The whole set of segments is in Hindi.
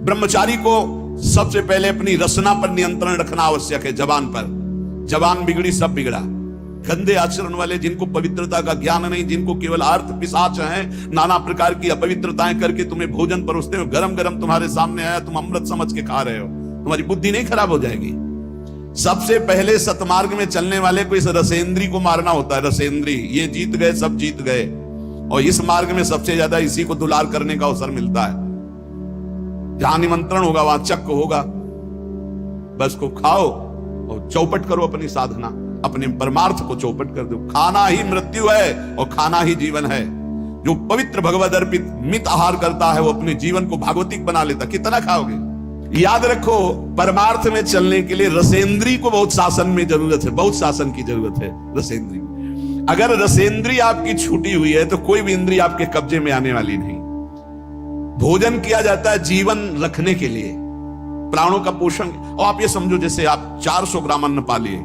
ब्रह्मचारी को सबसे पहले अपनी रसना पर नियंत्रण रखना आवश्यक है। जबान पर, जबान बिगड़ी सब बिगड़ा। गंदे आचरण वाले, जिनको पवित्रता का ज्ञान नहीं, जिनको केवल अर्थ पिशाच हैं, नाना प्रकार की अपवित्रताएं करके तुम्हें भोजन परोसते हो, गरम गरम तुम्हारे सामने आया, तुम अमृत समझ के खा रहे हो, तुम्हारी बुद्धि नहीं खराब हो जाएगी? सबसे पहले सतमार्ग में चलने वाले को इस रसेंद्री को मारना होता है। रसेंद्री, ये जीत गए, सब जीत गए। और इस मार्ग में सबसे ज्यादा इसी को दुलार करने का अवसर मिलता है। जहां निमंत्रण होगा वहां चक्क होगा, बस को खाओ और चौपट करो अपनी साधना, अपने परमार्थ को चौपट कर दो। खाना ही मृत्यु है और खाना ही जीवन है। जो पवित्र भगवद अर्पित मित आहार करता है वो अपने जीवन को भागवतिक बना लेता। कितना खाओगे? याद रखो, परमार्थ में चलने के लिए रसेंद्री को बहुत शासन में जरूरत है, बहुत शासन की जरूरत है। रसेंद्री, अगर रसेंद्री आपकी छूटी हुई है तो कोई भी इंद्री आपके कब्जे में आने वाली नहीं। भोजन किया जाता है जीवन रखने के लिए, प्राणों का पोषण। और आप ये समझो, जैसे आप 400 ग्राम अन्न पा लिए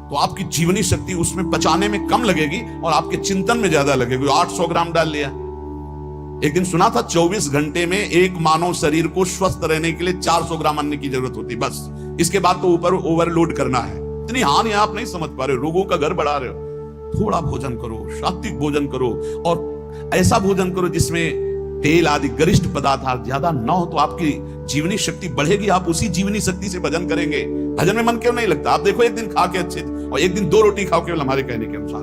तो आपकी जीवनी शक्ति उसमें पचाने में कम लगेगी और आपके चिंतन में ज्यादा लगेगी। 800 ग्राम डाल लिया। एक दिन सुना था 24 घंटे में एक मानव शरीर को स्वस्थ रहने के लिए 400 ग्राम अन्न की जरूरत होती, बस। इसके बाद तो ऊपर ओवरलोड करना है। इतनी हानि आप नहीं समझ पा रहे हो, रोगों का घर बढ़ा रहे हो। थोड़ा भोजन करो, सात्विक भोजन करो, और ऐसा भोजन करो जिसमें तेल आदि गरिष्ठ पदार्थ ज्यादा न हो, तो आपकी जीवनी शक्ति बढ़ेगी। आप उसी जीवनी शक्ति से भजन करेंगे। भजन में मन क्यों नहीं लगता? आप देखो, एक दिन खा के अच्छे, और एक दिन 2 रोटी खाओ केवल हमारे कहने के अनुसार,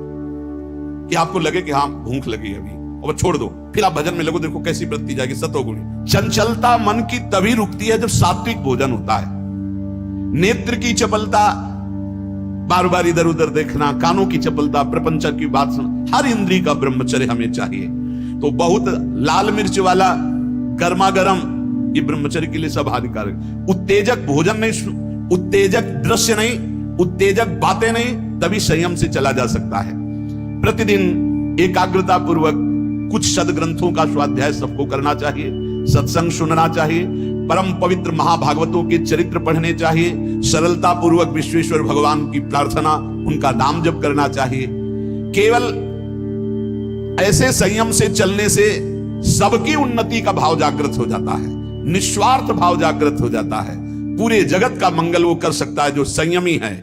कि आपको लगे कि हाँ भूख लगी अभी, और छोड़ दो, फिर आप भजन में लगो। देखो कैसी वृत्ति जाएगी, सतोगुणी। चंचलता मन की तभी रुकती है जब सात्विक भोजन होता है। नेत्र की चपलता, बार बार इधर उधर देखना, कानों की चपलता, प्रपंच की बात सुनना, हर इंद्री का ब्रह्मचर्य हमें चाहिए। तो बहुत लाल मिर्च वाला गर्मा गर्म ये ब्रह्मचर्य के लिए सब हानिकारक। उत्तेजक भोजन नहीं, उत्तेजक दृश्य नहीं, उत्तेजक बातें नहीं, तभी संयम से चला जा सकता है। प्रतिदिन एकाग्रता पूर्वक कुछ सदग्रंथों का स्वाध्याय सबको करना चाहिए, सत्संग सुनना चाहिए, परम पवित्र महाभागवतों के चरित्र पढ़ने चाहिए, सरलता पूर्वक विश्वेश्वर भगवान की प्रार्थना, उनका नाम जप करना चाहिए। केवल ऐसे संयम से चलने से सबकी उन्नति का भाव जागृत हो जाता है, निस्वार्थ भाव जागृत हो जाता है। पूरे जगत का मंगल वो कर सकता है जो संयमी है।